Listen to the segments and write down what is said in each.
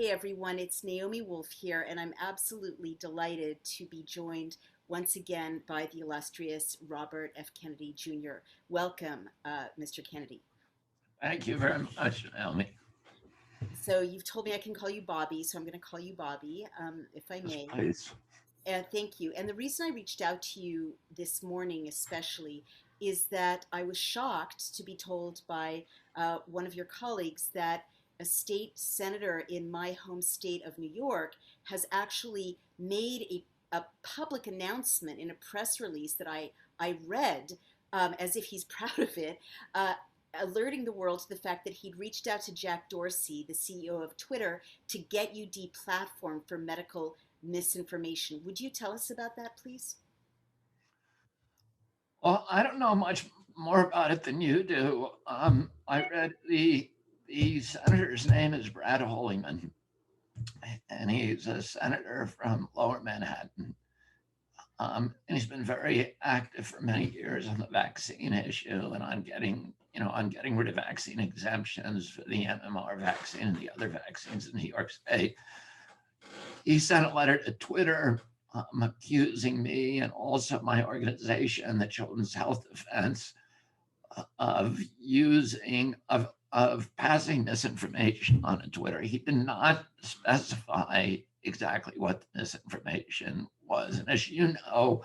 Hey everyone, it's Naomi Wolf here, and I'm absolutely delighted to be joined once again by the illustrious Robert F. Kennedy Jr. Welcome, Mr. Kennedy. Thank you very much, Naomi. So you've told me I can call you Bobby, so I'm going to call you Bobby, if I Yes, may. please. Thank you. And the reason I reached out to you this morning, especially, is that I was shocked to be told by one of your colleagues that a state senator in my home state of New York has actually made a public announcement in a press release that I read as if he's proud of it, uh, alerting the world to the fact that he'd reached out to Jack Dorsey, the CEO of Twitter, to get you deplatformed for medical misinformation. Would you tell us about that, please? Well, I don't know much more about it than you do. I read the senator's name is Brad Holyman, and he's a senator from Lower Manhattan. And he's been very active for many years on the vaccine issue and on getting rid of vaccine exemptions for the MMR vaccine and the other vaccines in New York State. He sent a letter to Twitter accusing me and also my organization, the Children's Health Defense, of passing misinformation on Twitter. He did not specify exactly what the misinformation was. And as you know,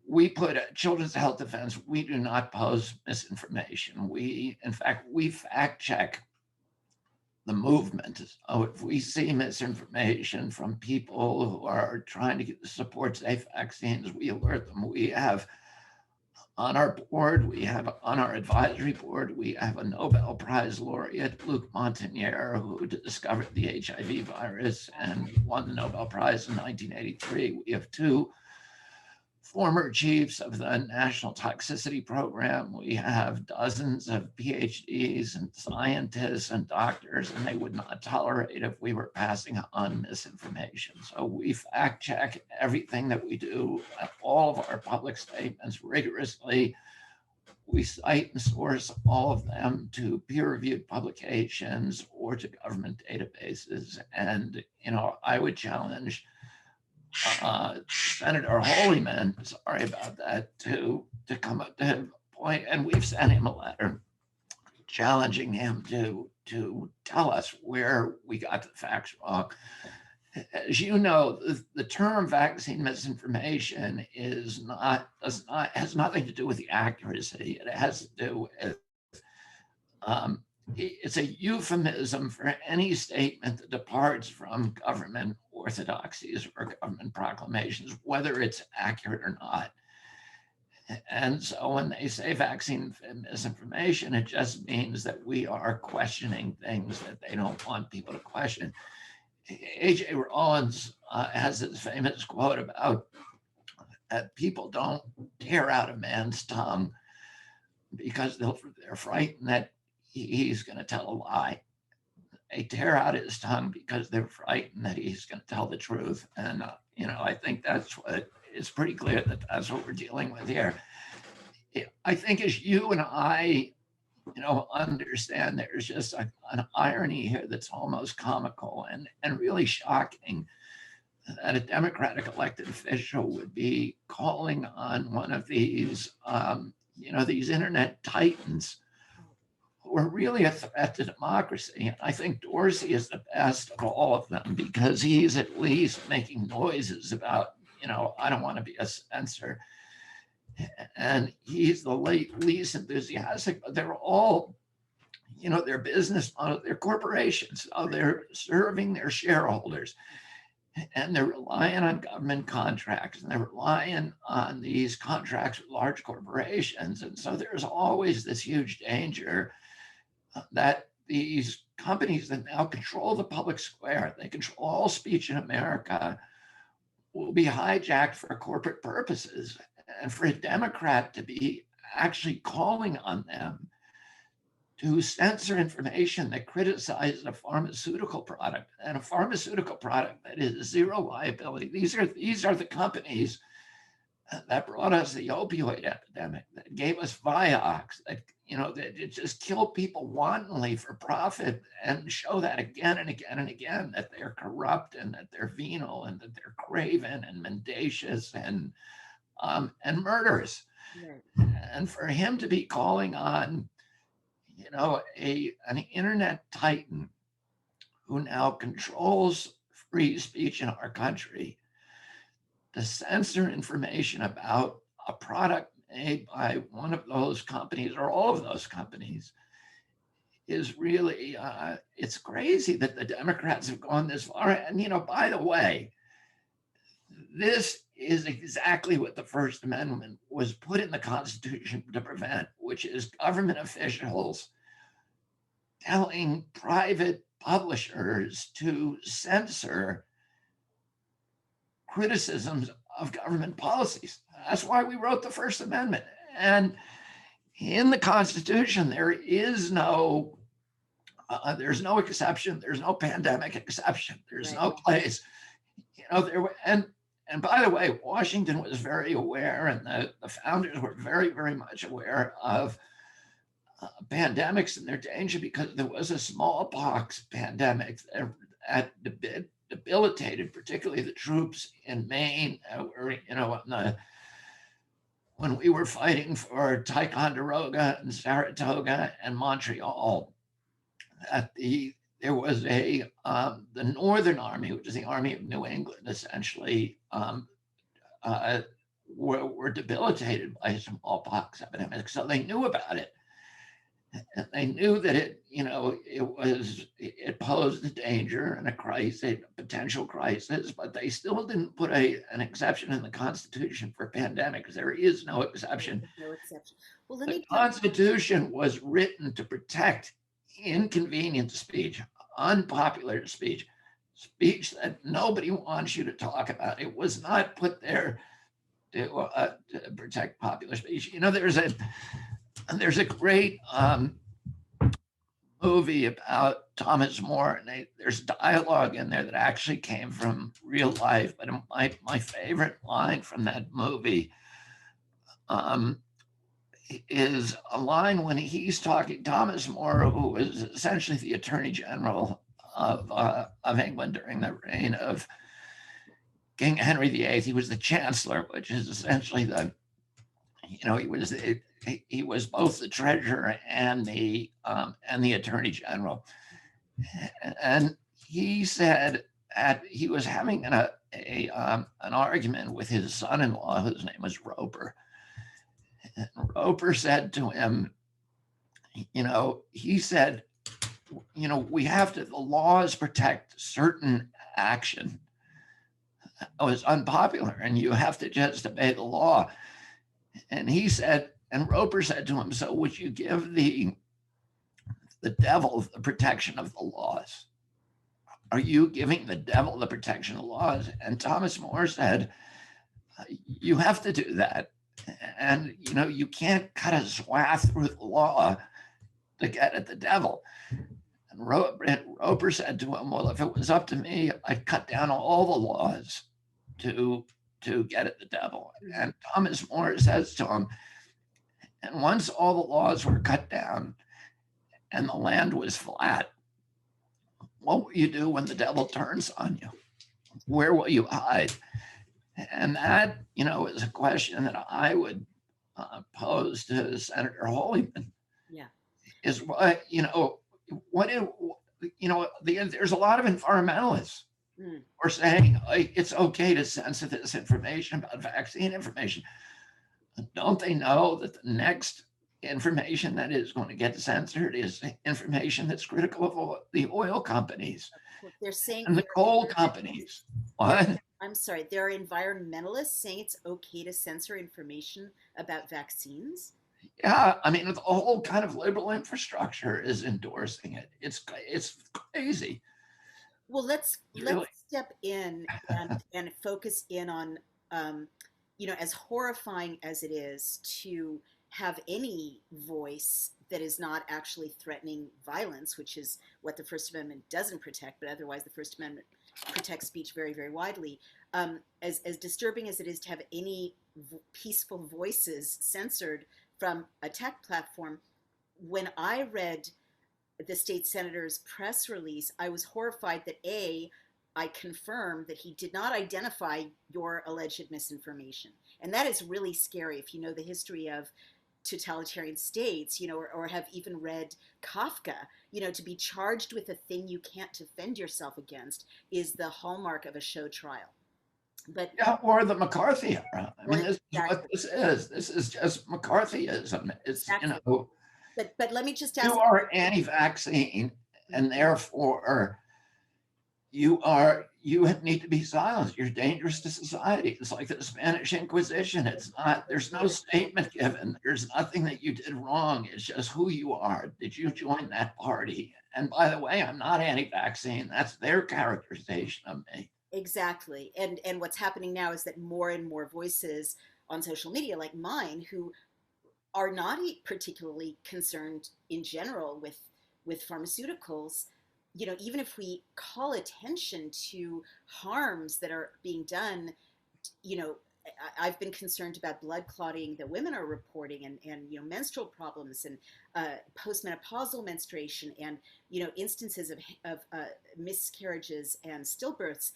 we put a Children's Health Defense, we do not post misinformation. In fact, we fact check the movement. So if we see misinformation from people who are trying to support safe vaccines, we alert them. We have on our board, we have on our advisory board, we have a Nobel Prize laureate, Luc Montagnier, who discovered the HIV virus and won the Nobel Prize in 1983. We have two former chiefs of the National Toxicity Program. We have dozens of PhDs and scientists and doctors, and they would not tolerate if we were passing on misinformation. So we fact check everything that we do, all of our public statements rigorously. We cite and source all of them to peer-reviewed publications or to government databases. And, I would challenge Senator Holyman, sorry about that, to come up to a point, and we've sent him a letter challenging him to tell us where we got the facts wrong. As you know, the term vaccine misinformation has nothing to do with the accuracy. It has to do with it's a euphemism for any statement that departs from government orthodoxies or government proclamations, whether it's accurate or not. And so when they say vaccine misinformation, it just means that we are questioning things that they don't want people to question. A.J. Rollins has this famous quote about people don't tear out a man's tongue because they're frightened that he's going to tell a lie. They tear out his tongue because they're frightened that he's going to tell the truth. And, I think it's pretty clear that that's what we're dealing with here. I think as you and I, understand there's just an irony here that's almost comical and really shocking that a Democratic elected official would be calling on one of these, these internet titans who are really a threat to democracy. And I think Dorsey is the best of all of them because he's at least making noises about, I don't want to be a censor. And he's the least enthusiastic, but they're all, their business model, they're corporations. So they're serving their shareholders and they're relying on government contracts and they're relying on these contracts with large corporations. And so there's always this huge danger that these companies that now control the public square, they control all speech in America, will be hijacked for corporate purposes. And for a Democrat to be actually calling on them to censor information that criticizes a pharmaceutical product and a pharmaceutical product that is zero liability. These are the companies that brought us the opioid epidemic, that gave us Vioxx, that that just kill people wantonly for profit and show that again and again and again that they're corrupt and that they're venal and that they're craven and mendacious and murderous. Right. And for him to be calling on, an internet titan who now controls free speech in our country to censor information about a product made by one of those companies or all of those companies is really, it's crazy that the Democrats have gone this far. And, by the way, this is exactly what the First Amendment was put in the Constitution to prevent, which is government officials telling private publishers to censor criticisms of government policies. That's why we wrote the First Amendment. And in the Constitution, there's no exception. There's no pandemic exception. There's Right. no place, and by the way, Washington was very aware, and the founders were very, very much aware of pandemics and their danger, because there was a smallpox pandemic that debilitated, particularly the troops in Maine, when we were fighting for Ticonderoga and Saratoga and Montreal. There was the Northern Army, which is the Army of New England, essentially, were debilitated by smallpox epidemic, so they knew about it. And they knew that it posed a danger and a crisis, a potential crisis, but they still didn't put an exception in the Constitution for pandemics. There is no exception. No exception. Well, let The me Constitution was written to protect inconvenient speech, unpopular speech, speech that nobody wants you to talk about. It was not put there to protect popular speech. There's a great movie about Thomas More, and there's dialogue in there that actually came from real life. But my favorite line from that movie is a line when he's talking, Thomas More, who was essentially the Attorney General of England during the reign of King Henry VIII. He was the Chancellor, which is essentially he was both the treasurer and the attorney general. And he said he was having an argument with his son-in-law, whose name was Roper. And Roper said to him, he said, the laws protect certain action. It was unpopular, and you have to just obey the law. And Roper said to him, so would you give the devil the protection of the laws? Are you giving the devil the protection of the laws? And Thomas More said, you have to do that. And, you can't cut a swath through the law to get at the devil. And Roper said to him, well, if it was up to me, I'd cut down all the laws to get at the devil. And Thomas More says to him, and once all the laws were cut down and the land was flat, what will you do when the devil turns on you? Where will you hide? And that, is a question that I would pose to Senator Holyman. Yeah. Is what, there's a lot of environmentalists who are saying it's okay to censor this information about vaccine information. Don't they know that the next information that is going to get censored is information that's critical of the oil companies? They're saying and the coal companies. What? I'm sorry, there are environmentalists saying it's okay to censor information about vaccines? Yeah, I mean, the whole kind of liberal infrastructure is endorsing it. It's crazy. Well, let's step in and focus in on, as horrifying as it is to have any voice that is not actually threatening violence, which is what the First Amendment doesn't protect, but otherwise the First Amendment protects speech very, very widely. As disturbing as it is to have any peaceful voices censored from a tech platform, when I read the state senator's press release, I was horrified that I confirmed that he did not identify your alleged misinformation. And that is really scary if you know the history of totalitarian states, or have even read Kafka. To be charged with a thing you can't defend yourself against is the hallmark of a show trial. But Yeah, or the McCarthy era. I or mean, this is what exactly, this is. This is just McCarthyism. It's, exactly. But let me just you ask are anti-vaccine, you. and therefore you need to be silenced. You're dangerous to society. It's like the Spanish Inquisition. It's not. There's no statement given. There's nothing that you did wrong. It's just who you are. Did you join that party? And by the way, I'm not anti-vaccine. That's their characterization of me. Exactly. And what's happening now is that more and more voices on social media like mine who are not particularly concerned in general with pharmaceuticals, even if we call attention to harms that are being done, you know I've been concerned about blood clotting that women are reporting, and menstrual problems, and postmenopausal menstruation, and instances of miscarriages and stillbirths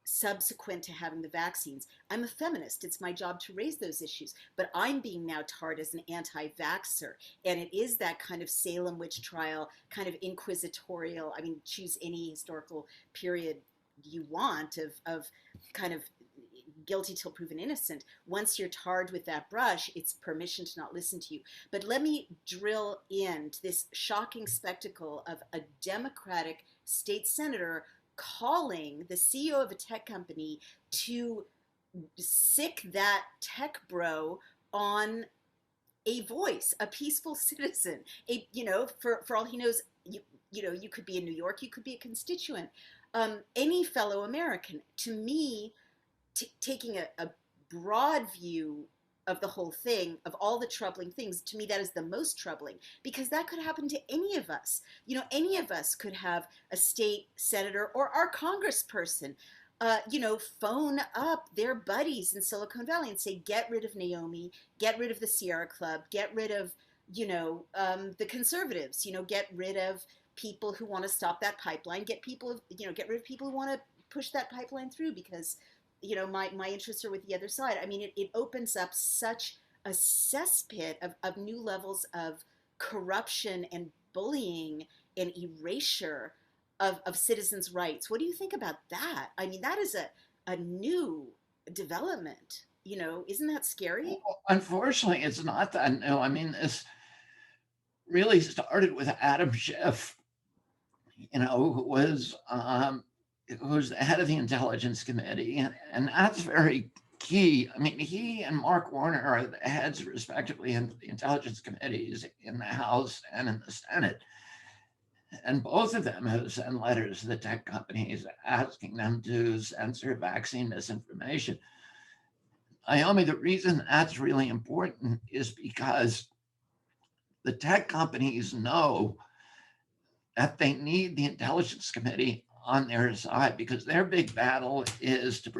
subsequent to having the vaccines. I'm a feminist. It's my job to raise those issues. But I'm being now tarred as an anti vaxxer. And it is that kind of Salem witch trial, kind of inquisitorial. I mean, choose any historical period you want of kind of guilty till proven innocent. Once you're tarred with that brush, it's permission to not listen to you. But let me drill into this shocking spectacle of a Democratic state senator calling the CEO of a tech company to sick that tech bro on a voice, a peaceful citizen. For all he knows, you could be in New York, you could be a constituent, any fellow American. To me, taking a broad view of the whole thing, of all the troubling things, to me that is the most troubling, because that could happen to any of us. Any of us could have a state senator or our congressperson phone up their buddies in Silicon Valley and say, get rid of Naomi, get rid of the Sierra Club, get rid of the conservatives, get rid of people who want to stop that pipeline, get rid of people who want to push that pipeline through, because my interests are with the other side. I mean, it opens up such a cesspit of new levels of corruption and bullying and erasure of citizens' rights. What do you think about that? I mean, that is a new development. Isn't that scary? Well, unfortunately, it's not that new. I mean, this really started with Adam Schiff, who was the head of the Intelligence Committee, and that's very key. I mean, he and Mark Warner are the heads, respectively, in the Intelligence Committees in the House and in the Senate. And both of them have sent letters to the tech companies asking them to censor vaccine misinformation. Naomi, the reason that's really important is because the tech companies know that they need the Intelligence Committee on their side, because their big battle is to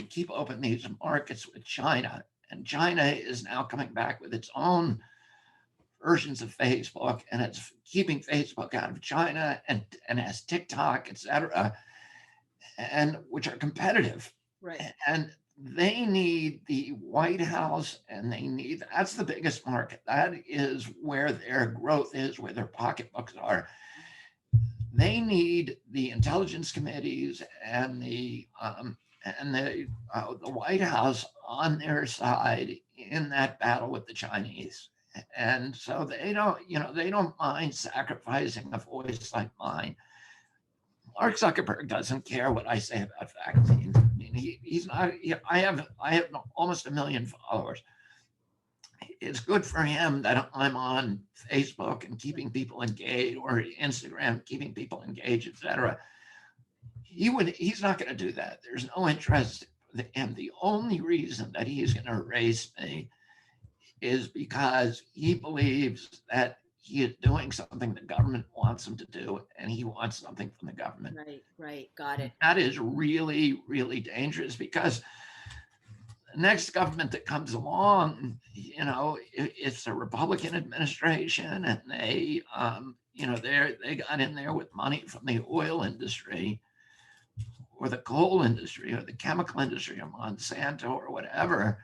keep open these markets with China. And China is now coming back with its own versions of Facebook, and it's keeping Facebook out of China, and has TikTok, et cetera, and which are competitive. Right. And they need the White House, and that's the biggest market. That is where their growth is, where their pocketbooks are. They need the intelligence committees and the White House on their side in that battle with the Chinese. And so they don't mind sacrificing a voice like mine. Mark Zuckerberg doesn't care what I say about vaccines. I mean, he's not. I have almost 1 million followers. It's good for him that I'm on Facebook and keeping people engaged, or Instagram keeping people engaged, etc. He's not going to do that. There's no interest in him. The only reason that he's going to erase me is because he believes that he is doing something the government wants him to do, and he wants something from the government. Right. Got it. That is really, really dangerous, because the next government that comes along, it's a Republican administration, and they got in there with money from the oil industry or the coal industry or the chemical industry or Monsanto or whatever.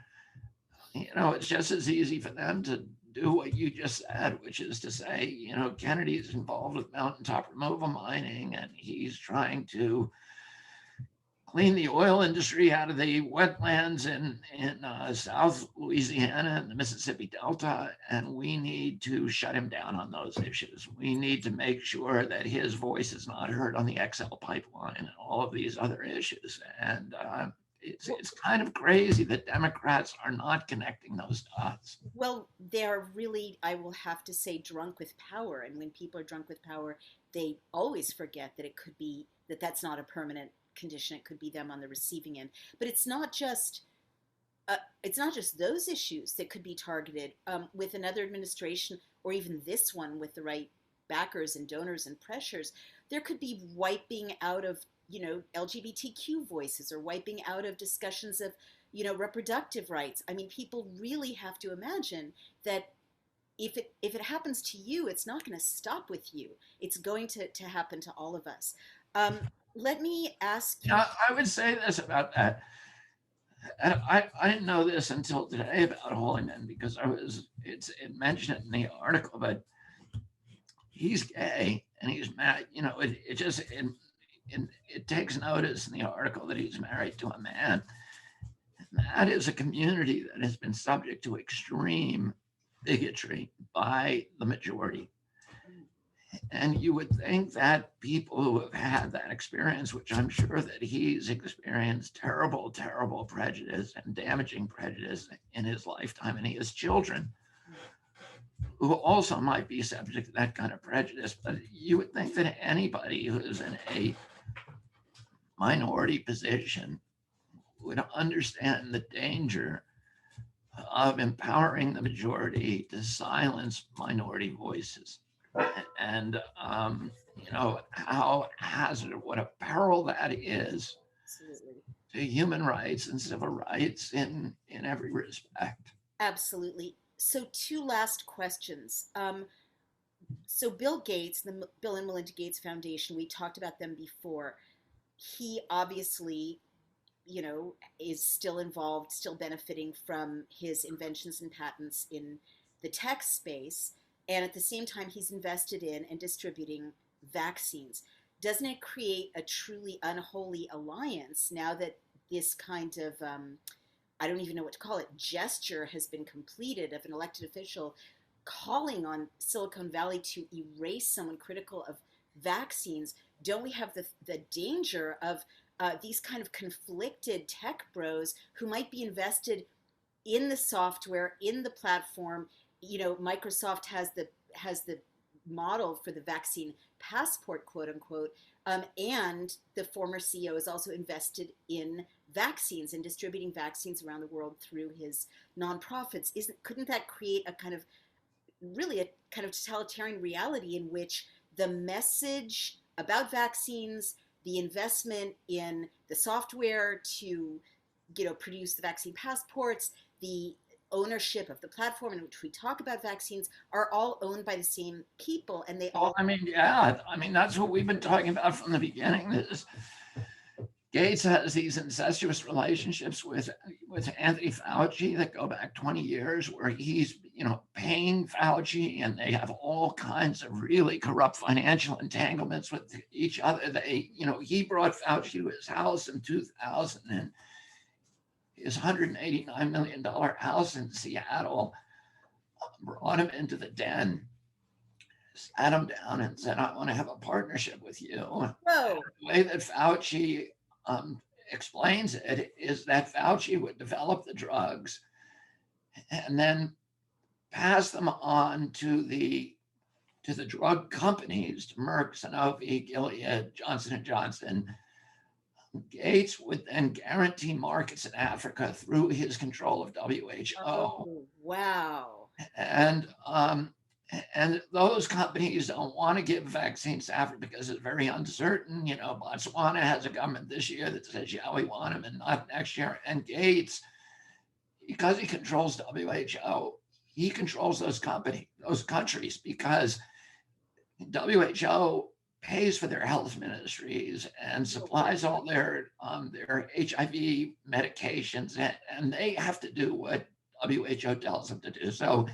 It's just as easy for them to do what you just said, which is to say, Kennedy's involved with mountaintop removal mining, and he's trying to clean the oil industry out of the wetlands in South Louisiana and the Mississippi Delta, and we need to shut him down on those issues. We need to make sure that his voice is not heard on the XL pipeline and all of these other issues. And it's kind of crazy that Democrats are not connecting those dots. Well, they're really, I will have to say, drunk with power. And when people are drunk with power, they always forget that it could be that that's not a permanent condition. It could be them on the receiving end. But it's not just those issues that could be targeted with another administration, or even this one with the right backers and donors and pressures. There could be wiping out of LGBTQ voices, or wiping out of discussions of reproductive rights. I mean, people really have to imagine that if it happens to you, it's not going to stop with you. It's going to happen to all of us. Um, Let me ask you. I would say this about that. And I didn't know this until today about Holyman, because it mentioned it in the article, but he's gay and he's mad. It takes notice in the article that he's married to a man. And that is a community that has been subject to extreme bigotry by the majority. And you would think that people who have had that experience, which I'm sure that he's experienced terrible, terrible prejudice and damaging prejudice in his lifetime, and he has children who also might be subject to that kind of prejudice. But you would think that anybody who is in a minority position would understand the danger of empowering the majority to silence minority voices. And how hazardous, what a peril that is. Absolutely. To human rights and civil rights in every respect. Absolutely. So, two last questions. So Bill Gates, the Bill and Melinda Gates Foundation, we talked about them before. He obviously, is still involved, still benefiting from his inventions and patents in the tech space. And at the same time, he's invested in and distributing vaccines. Doesn't it create a truly unholy alliance now that this kind of, I don't even know what to call it, gesture has been completed of an elected official calling on Silicon Valley to erase someone critical of vaccines? Don't we have the danger of these kind of conflicted tech bros who might be invested in the software, in the platform? Microsoft has the model for the vaccine passport, quote unquote, and the former CEO is also invested in vaccines and distributing vaccines around the world through his nonprofits. Couldn't that create a kind of totalitarian reality in which the message about vaccines, the investment in the software to produce the vaccine passports, the ownership of the platform in which we talk about vaccines, are all owned by the same people, and they all. That's what we've been talking about from the beginning. Gates has these incestuous relationships with Anthony Fauci that go back 20 years, where he's paying Fauci, and they have all kinds of really corrupt financial entanglements with each other. He brought Fauci to his house in 2000, and his $189 million house in Seattle, brought him into the den, sat him down and said, "I want to have a partnership with you." Whoa. The way that Fauci explains it is that Fauci would develop the drugs and then pass them on to the drug companies, to Merck, Sanofi, Gilead, Johnson & Johnson. Gates would then guarantee markets in Africa through his control of WHO. Oh, wow. And those companies don't want to give vaccines to Africa because it's very uncertain. Botswana has a government this year that says, yeah, we want them, and not next year. And Gates because he controls WHO, he controls those countries, because WHO pays for their health ministries and supplies all their HIV medications, and they have to do what WHO tells them to do. So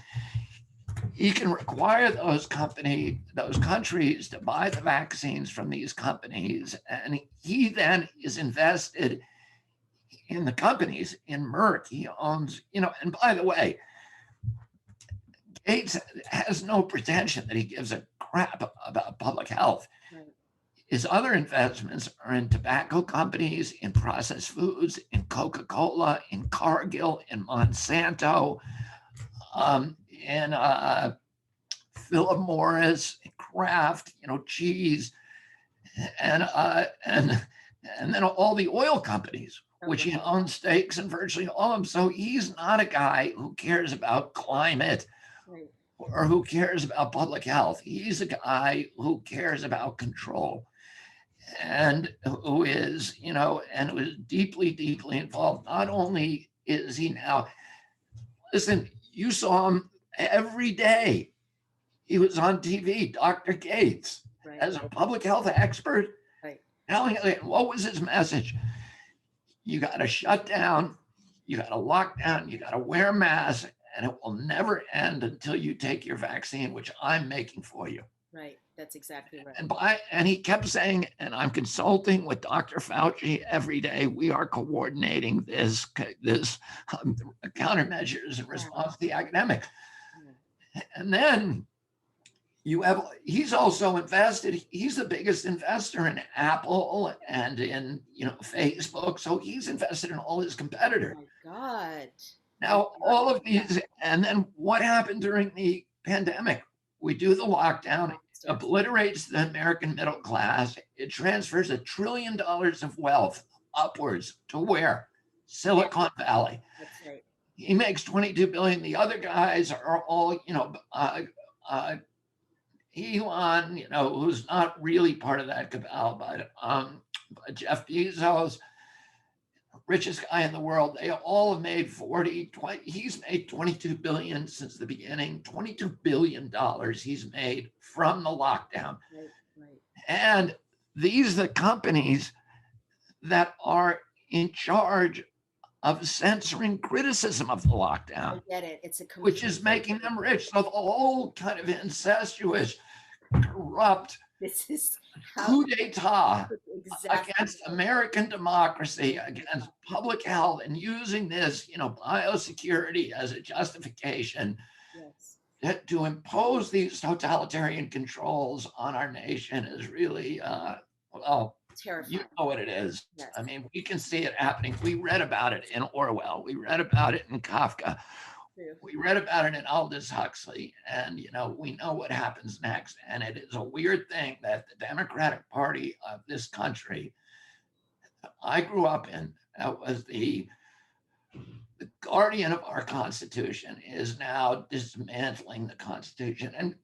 he can require those countries to buy the vaccines from these companies, and he then is invested in the companies. In Merck, he owns, and by the way, Gates has no pretension that he gives a crap about public health. Right. His other investments are in tobacco companies, in processed foods, in Coca-Cola, in Cargill, in Monsanto, in Philip Morris, Kraft, cheese, and then all the oil companies, which he owns stakes in virtually all of them. So he's not a guy who cares about climate, Right. or who cares about public health. He's a guy who cares about control, and who is, and who is deeply, deeply involved. Not only is he now, listen, you saw him every day. He was on TV, Dr. Gates, Right. as a public health expert. Right. Telling, what was his message? You got to shut down, you got to lock down, you got to wear a mask, and it will never end until you take your vaccine, which I'm making for you. Right. That's exactly right. And he kept saying, and I'm consulting with Dr. Fauci every day. We are coordinating this countermeasures in response to the academic. And then he's also invested. He's the biggest investor in Apple and in Facebook. So he's invested in all his competitors. Oh my God. Now, all of these, and then what happened during the pandemic? We do the lockdown, obliterates the American middle class. It transfers $1 trillion of wealth upwards to where? Silicon Valley. That's right. He makes 22 billion. The other guys are all, Elon, who's not really part of that cabal, but Jeff Bezos, richest guy in the world, they all have made 20, he's made 22 billion since the beginning, $22 billion he's made from the lockdown. Right. And these are the companies that are in charge of censoring criticism of the lockdown. I get it. It's which is making them rich. So the whole kind of incestuous, corrupt coup d'etat against American democracy, against public health, and using this, biosecurity as a justification to impose these totalitarian controls on our nation is really, terrifying. You know what it is. Yes. I mean, we can see it happening. We read about it in Orwell. We read about it in Kafka. We read about it in Aldous Huxley, and we know what happens next. And it is a weird thing that the Democratic Party of this country I grew up in, that was the guardian of our Constitution, is now dismantling the Constitution. And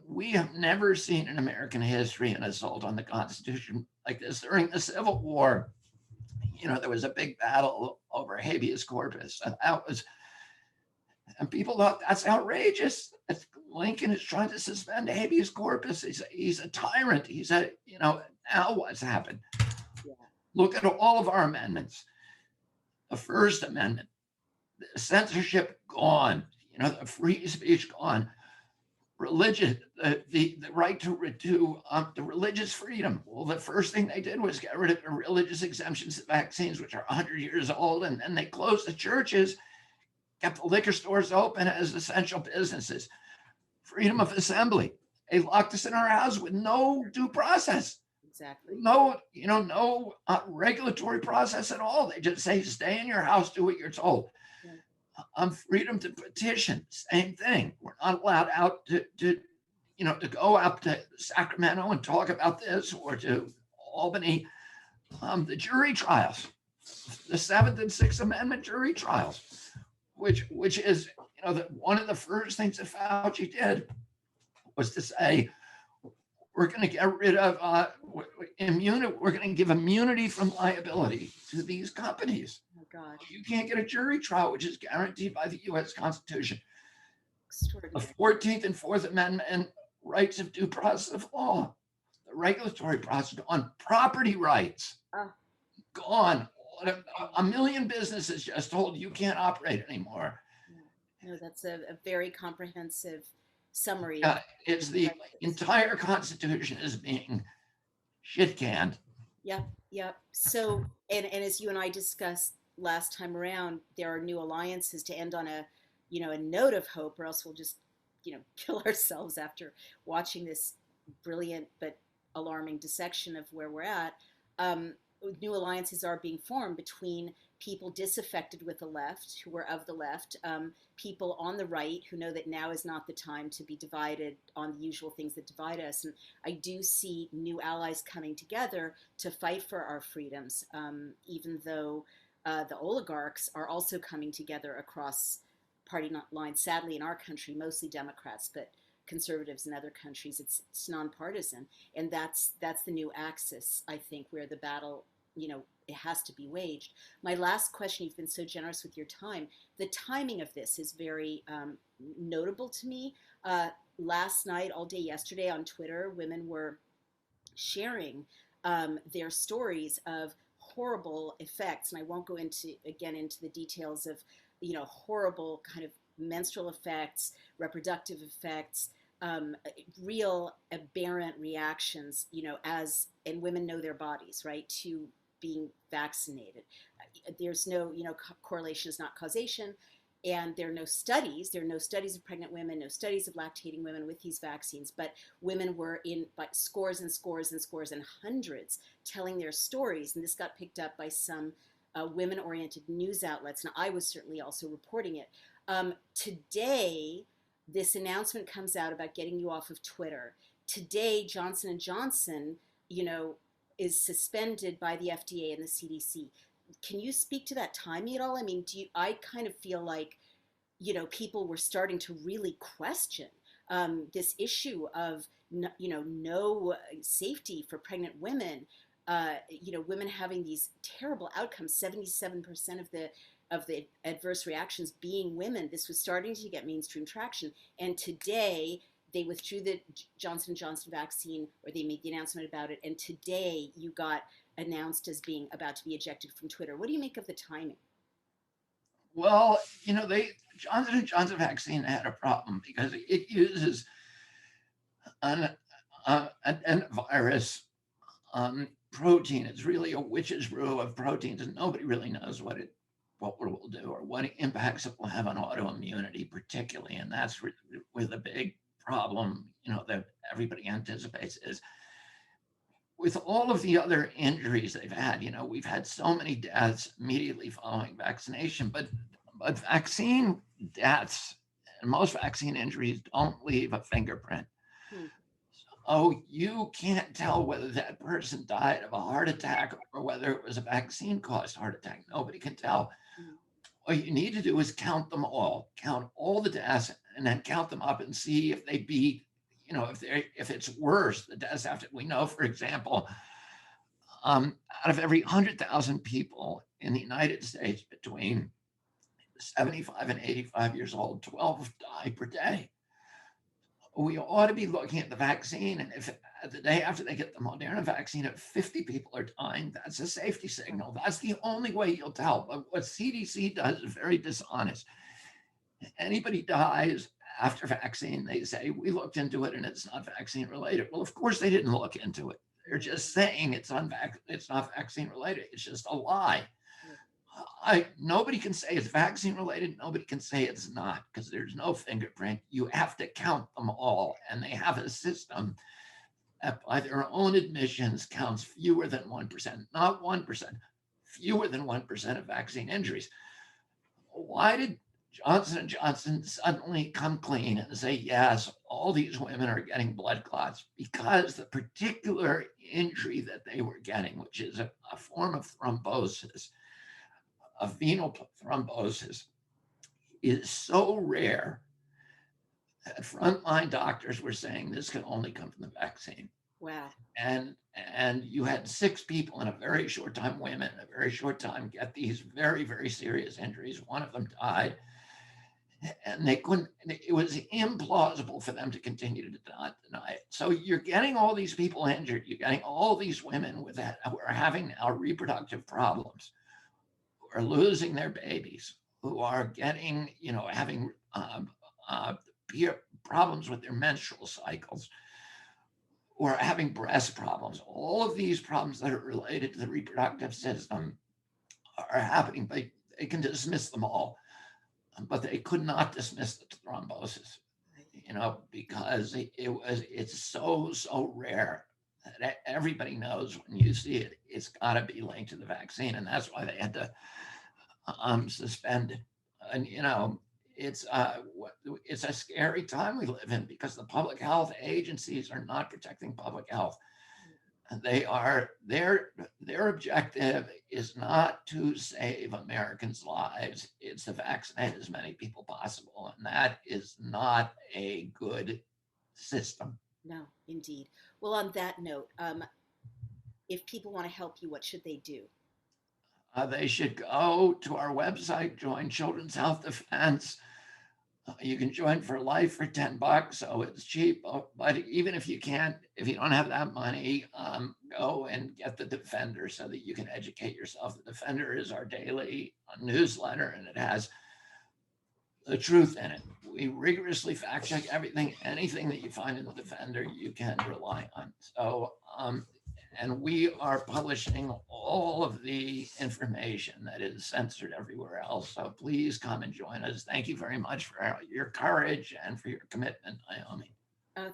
we have never seen in American history an assault on the Constitution like this. During the Civil War, there was a big battle over habeas corpus. And people thought that's outrageous. Lincoln is trying to suspend habeas corpus. He's a tyrant. Now what's happened? Yeah. Look at all of our amendments. The First Amendment, the censorship gone, the free speech gone, religion, the right to the religious freedom. Well, the first thing they did was get rid of the religious exemptions to vaccines, which are 100 years old, and then they closed the churches, kept the liquor stores open as essential businesses. Freedom of assembly. They locked us in our house with no due process. Exactly. No regulatory process at all. They just say, stay in your house, do what you're told. Yeah. Freedom to petition, same thing. We're not allowed out to go out to Sacramento and talk about this, or to Albany. The jury trials, the 7th and 6th Amendment jury trials, which is, one of the first things that Fauci did was to say, we're going to get rid of immunity. We're going to give immunity from liability to these companies. Oh God. You can't get a jury trial, which is guaranteed by the U.S. Constitution. The Extraordinary. 14th and 4th Amendment rights of due process of law, the regulatory process on property rights, Oh, gone. A million businesses just told you can't operate anymore. yeah. No, that's a very comprehensive summary of Uh, it's the injustice. entire Constitution is being shit canned. Yep, yep. So, and as you and I discussed last time around, there are new alliances to end on a, a note of hope, or else we'll just, kill ourselves after watching this brilliant but alarming dissection of where we're at. Um, New alliances are being formed between people disaffected with the left, who are of the left, people on the right who know that now is not the time to be divided on the usual things that divide us. And I do see new allies coming together to fight for our freedoms, even though the oligarchs are also coming together across party lines. Sadly, in our country, mostly Democrats, but conservatives in other countries, it's nonpartisan, and that's the new axis. I think where the battle, it has to be waged. My last question: you've been so generous with your time. The timing of this is very notable to me. Last night, all day yesterday on Twitter, women were sharing their stories of horrible effects, and I won't go into the details of horrible kind of menstrual effects, reproductive effects, real aberrant reactions, as and women know their bodies, right, to being vaccinated. There's no, correlation is not causation, and there are no studies. There are no studies of pregnant women, no studies of lactating women with these vaccines, but women were in by scores and scores and scores and hundreds telling their stories, and this got picked up by some women-oriented news outlets. Now, I was certainly also reporting it. Today, this announcement comes out about getting you off of Twitter. Today, Johnson and Johnson, is suspended by the FDA and the CDC. Can you speak to that timing at all? I mean, I kind of feel like, people were starting to really question this issue of, no safety for pregnant women. Women having these terrible outcomes. 77% of the adverse reactions being women. This was starting to get mainstream traction, and today they withdrew the Johnson & Johnson vaccine, or they made the announcement about it, and today you got announced as being about to be ejected from Twitter. What do you make of the timing? Well, they Johnson and Johnson vaccine had a problem because it uses an adenovirus protein. It's really a witch's brew of proteins, and nobody really knows what it will do or what impacts it will have on autoimmunity, particularly. And that's where the big problem, that everybody anticipates is with all of the other injuries they've had. We've had so many deaths immediately following vaccination, but vaccine deaths and most vaccine injuries don't leave a fingerprint. Hmm. Oh, you can't tell whether that person died of a heart attack or whether it was a vaccine caused heart attack. Nobody can tell. Hmm. What you need to do is count all the deaths, and then count them up and see if they beat, if it's worse, the deaths after. We know, for example, out of every 100,000 people in the United States between 75 and 85 years old, 12 die per day. We ought to be looking at the vaccine, and if the day after they get the Moderna vaccine, if 50 people are dying, that's a safety signal. That's the only way you'll tell. But what CDC does is very dishonest. Anybody dies after vaccine, they say, we looked into it and it's not vaccine related. Well, of course they didn't look into it. They're just saying it's not vaccine related. It's just a lie. Nobody can say it's vaccine related. Nobody can say it's not, because there's no fingerprint. You have to count them all, and they have a system that, by their own admissions, counts fewer than 1%, not 1%, fewer than 1% of vaccine injuries. Why did Johnson & Johnson suddenly come clean and say, yes, all these women are getting blood clots? Because the particular injury that they were getting, which is a form of thrombosis, a venal thrombosis, is so rare that frontline doctors were saying this can only come from the vaccine. Wow. And you had 6 people in a very short time, women in a very short time, get these very, very serious injuries. One of them died, and they couldn't. It was implausible for them to continue to not deny it. So you're getting all these people injured. You're getting all these women with that who are having now reproductive problems, who are losing their babies, who are getting, having uh, problems with their menstrual cycles, or having breast problems. All of these problems that are related to the reproductive system are happening. They can dismiss them all, but they could not dismiss the thrombosis, because it's so rare that everybody knows when you see it, it's got to be linked to the vaccine, and that's why they had to suspend it. And it's a scary time we live in because the public health agencies are not protecting public health. Their objective is not to save Americans' lives. It's to vaccinate as many people possible, and that is not a good system. No, indeed. Well, on that note, if people want to help you, what should they do? They should go to our website, join Children's Health Defense. You can join for life for $10, so it's cheap. But even if you can't, if you don't have that money, go and get the Defender so that you can educate yourself. The Defender is our daily newsletter, and it has the truth in it. We rigorously fact check everything. Anything that you find in the Defender, you can rely on. So, and we are publishing all of the information that is censored everywhere else. So please come and join us. Thank you very much for your courage and for your commitment, Naomi.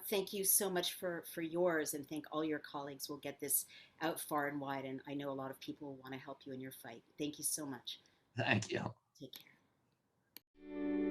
Thank you so much for yours, and thank all your colleagues. We'll get this out far and wide, and I know a lot of people want to help you in your fight. Thank you so much. Thank you. Take care.